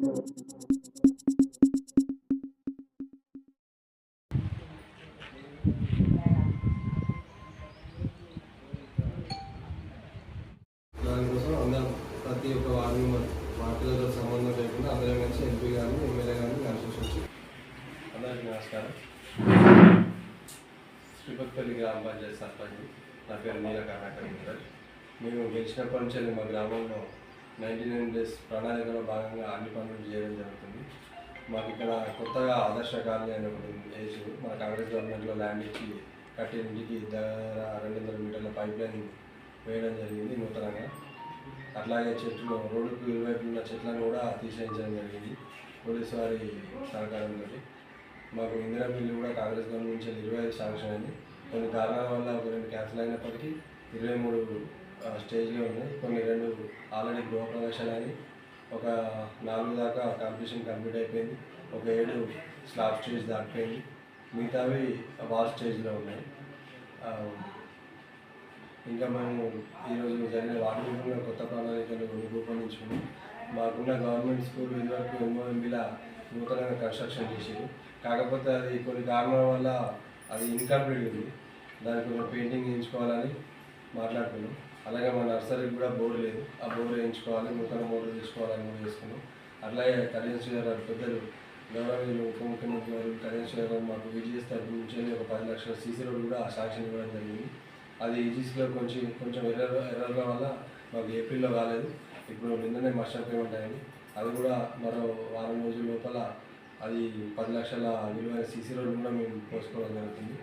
దానికోసం అందరం ప్రతి ఒక్క వార్డులతో సంబంధం లేకుండా అందరం కలిసి ఎంపీ గారిని ఎమ్మెల్యే గారిని కలిసి వచ్చి అందరికీ నమస్కారం. శ్రీపతిపల్లి గ్రామ పంచాయతీ సర్పంచ్. నా పేరు నీల కర్ణాకర్. మేము గెలిచినప్పటి నుంచి మా గ్రామంలో 99 డేస్ ప్రణాళికలో భాగంగా అన్ని పనులు చేయడం జరుగుతుంది. మాకు ఇక్కడ కొత్తగా ఆదర్శ కాలనీ అని ఒకటి వేసి మన కాంగ్రెస్ గవర్నమెంట్లో ల్యాండ్ ఇచ్చి కట్టే ఇంటికి దగ్గర 200 మీటర్ల పైప్ లైన్ వేయడం జరిగింది నూతనంగా. అట్లాగే చెట్లు రోడ్డుకు ఇరువైపు ఉన్న చెట్లను కూడా తీసేయించడం జరిగింది పోలీసు వారి సహకారంతో. మాకు ఇందిరా బిల్లు కూడా కాంగ్రెస్ గవర్నమెంట్ నుంచి 25 శాంక్షన్ అయింది. కొన్ని కారణాల వల్ల ఒక 2 క్యాన్సిల్ అయినప్పటికీ 23 స్టేజ్లో ఉన్నాయి. కొన్ని 2 ఆల్రెడీ గృహప్రవేశాలు అని ఒక 4 దాకా కంప్లీషన్ కంప్లీట్ అయిపోయింది. ఒక 7 స్లాబ్ స్టేజ్ దాటిపోయింది. మిగతావి వాల్ స్టేజ్లో ఉన్నాయి. ఇంకా మేము ఈరోజు జరిగిన వాటి కొత్త ప్రణాళికలు రూపొందించుకుని మాకున్న గవర్నమెంట్ స్కూల్ ఇదివరకు ఎంఓఎంబీల నూతనంగా కన్స్ట్రక్షన్ చేసేది. కాకపోతే అది కొన్ని కారణాల వల్ల అది ఇన్కంప్లీట్ ఉంది. దానికి కొంచెం పెయింటింగ్ వేయించుకోవాలని మాట్లాడుకున్నాం. అలాగే మా నర్సరీకి కూడా బోర్డు లేదు, ఆ బోర్డు వేయించుకోవాలి, నూతన బోర్డు తీసుకోవాలని కూడా చేసుకున్నాం. అట్లాగే కళ్యాణ్ శ్రీధర్ గారు పెద్దలు గౌరవనీయులు ఉప ముఖ్యమంత్రి గారు కళ్యాణ్ శ్రీధర్ గారు మాకు విజిఎస్ తరఫు నుంచి ఒక 10 లక్షల సీసీ రోడ్డు కూడా శాంక్షన్ ఇవ్వడం జరిగింది. అది ఈజీస్లో కొంచెం ఎర్రర్ల వల్ల మాకు ఏప్రిల్లో కాలేదు. ఇప్పుడు నిన్ననే మాస్టర్ పేమెంట్ అయింది. అది కూడా మరో వారం రోజుల లోపల అది 10 లక్షల విలువైన సీసీ రోడ్డు కూడా మేము పోసుకోవడం జరుగుతుంది.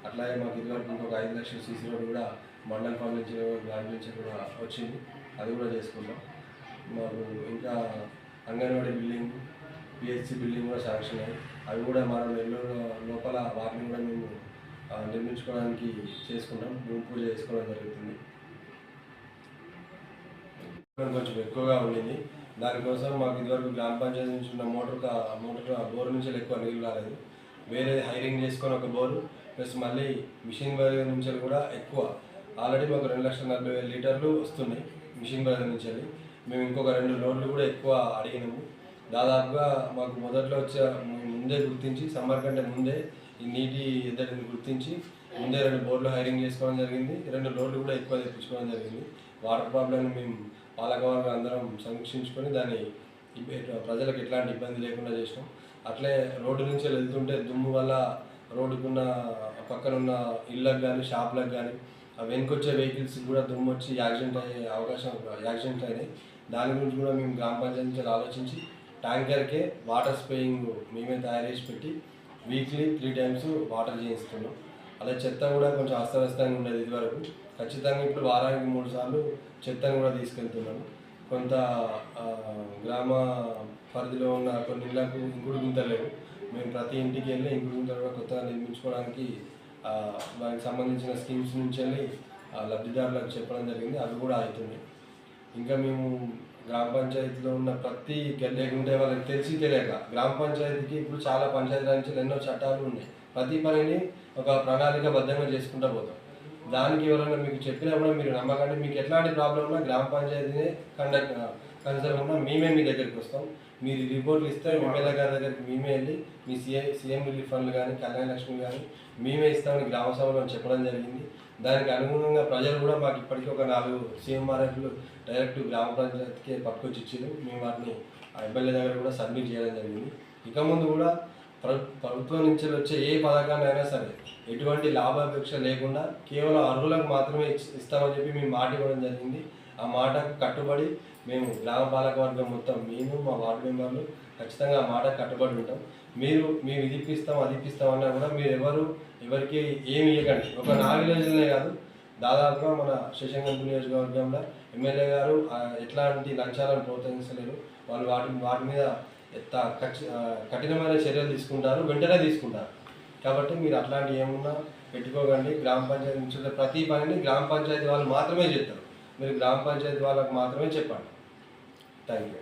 అట్లాగే మాకు ఇదివరకు ఇంకొక 5 లక్షల సీసీ రోడ్డు కూడా మండల ఫండ్ నుంచి గ్రాంట్ నుంచి కూడా వచ్చింది. అది కూడా చేసుకుంటాం. మాకు ఇంకా అంగన్వాడీ బిల్డింగ్, పిహెచ్సి బిల్డింగ్ కూడా శాంక్షన్ అయ్యాయి. అవి కూడా మన నెల్లూరు లోపల వాటిని కూడా మేము నిర్మించుకోవడానికి చేసుకుంటాం. భూమి పూజ చేసుకోవడం జరుగుతుంది. కొంచెం ఎక్కువగా ఉండింది. దానికోసం మాకు ఇదివరకు గ్రామ పంచాయతీ నుంచి ఉన్న మోటార్ బోర్ నుంచి ఎక్కువ నీళ్ళు రాలేదు. వేరే హైరింగ్ చేసుకొని ఒక బోరు ప్లస్ మళ్ళీ మిషన్ బయలు నుంచి కూడా ఎక్కువ ఆల్రెడీ మాకు 2,40,000 లీటర్లు వస్తున్నాయి మిషన్ బయలు నుంచి. మేము ఇంకొక 2 లోడ్లు కూడా ఎక్కువ అడిగినాము. దాదాపుగా మాకు మొదట్లో ముందే గుర్తించి సమ్మర్ కంటే ముందే ఈ నీటి ఎద్దడిని గుర్తించి ముందే 2 బోర్లు హైరింగ్ చేసుకోవడం జరిగింది. 2 లోడ్లు కూడా ఎక్కువ తెప్పించుకోవడం జరిగింది. వాటర్ ప్రాబ్లమ్ని మేము పాలకవర్గం అందరం సమీక్షించుకొని దాన్ని ప్రజలకు ఎట్లాంటి ఇబ్బంది లేకుండా చేసినాం. అట్లే రోడ్డు నుంచి వెళ్తుంటే దుమ్ము వల్ల రోడ్డుకున్న పక్కనున్న ఇళ్ళకు కానీ షాపులకు కానీ వెనుకొచ్చే వెహికల్స్ కూడా దుమ్ము వచ్చి యాక్సిడెంట్ అయినాయి. దాని గురించి కూడా మేము గ్రామ పంచాయతీ నుంచి ఆలోచించి ట్యాంకర్కే వాటర్ స్ప్రేయింగ్ మేమే తయారు చేసి పెట్టి వీక్లీ 3 టైమ్స్ వాటర్ చేయిస్తున్నాం. అలా చెత్త కూడా కొంచెం అస్తవ్యస్తంగా ఉండేది ఇదివరకు. ఖచ్చితంగా ఇప్పుడు వారానికి 3 సార్లు చెత్తను కూడా తీసుకెళ్తున్నాము. కొంత గ్రామ పరిధిలో ఉన్న కొన్ని ఇళ్లకు ఇంకుడు గుంతలేవు. మేము ప్రతి ఇంటికి వెళ్ళి ఇంకుడు గుంతలు కూడా కొత్తగా నిర్మించుకోవడానికి దానికి సంబంధించిన స్కీమ్స్ నుంచి వెళ్ళి లబ్ధిదారులకు చెప్పడం జరిగింది. అవి కూడా అవుతుంది. ఇంకా మేము గ్రామ పంచాయతీలో ఉన్న ప్రతి లేకుంటే వాళ్ళకి తెలియక గ్రామ పంచాయతీకి ఇప్పుడు చాలా పంచాయతీల నుంచి ఎన్నో చట్టాలు ఉన్నాయి. ప్రతి పనిని ఒక ప్రణాళికబద్ధంగా చేసుకుంటూ పోతాం. దానికి ఎవరైనా మీకు చెప్పినా కూడా మీరు నమ్మకండి. మీకు ఎట్లాంటి ప్రాబ్లం ఉన్నా గ్రామ పంచాయతీనే కన్సర్న్ ఉన్నా మేమే మీ దగ్గరికి వస్తాం. మీరు రిపోర్ట్లు ఇస్తే ఎమ్మెల్యే గారి దగ్గరికి మేమే వెళ్ళి మీ సీఎం రిలీఫ్ ఫండ్లు కానీ కళ్యాణ లక్ష్మి కానీ మేమే ఇస్తామని గ్రామ సభలో చెప్పడం జరిగింది. దానికి అనుగుణంగా ప్రజలు కూడా మాకు ఇప్పటికీ ఒక 4 సీఎంఆర్ఎఫ్లు డైరెక్ట్ గ్రామ పంచాయతీకి పట్టుకొచ్చి ఇచ్చారు. మేము వాటిని ఎమ్మెల్యే దగ్గర కూడా సబ్మిట్ చేయడం జరిగింది. ఇక ముందు కూడా ప్రభుత్వం నుంచి వచ్చే ఏ పథకాన్ని అయినా సరే ఎటువంటి లాభాపేక్ష లేకుండా కేవలం అర్హులకు మాత్రమే ఇస్తామని చెప్పి మేము మాట ఇవ్వడం జరిగింది. ఆ మాటకు కట్టుబడి మేము గ్రామ పాలక వర్గం మొత్తం మేము మా వార్డు మెంబర్లు ఖచ్చితంగా ఆ మాటకు కట్టుబడి ఉంటాం. మేము ఇది ఇప్పిస్తాం అది ఇప్పిస్తాం అన్నా కూడా మీరు ఎవరికి ఏమి ఇవ్వకండి. ఒక నా విలేజ్లోనే కాదు, దాదాపుగా మన శశంగంపూర్ నియోజకవర్గంలో ఎమ్మెల్యే గారు ఎట్లాంటి లంచాలను ప్రోత్సహించలేరు. వాళ్ళు వాటి మీద కఠినమైన చర్యలు తీసుకుంటారు, వెంటనే తీసుకుంటారు. కాబట్టి మీరు అట్లాంటివి ఏమున్నా పెట్టుకోకండి. గ్రామ పంచాయతీ నుంచి ప్రతి పనిని గ్రామ పంచాయతీ వాళ్ళు మాత్రమే చేస్తారు. మీరు గ్రామ పంచాయతీ వాళ్ళకు మాత్రమే చెప్పండి. Thank you.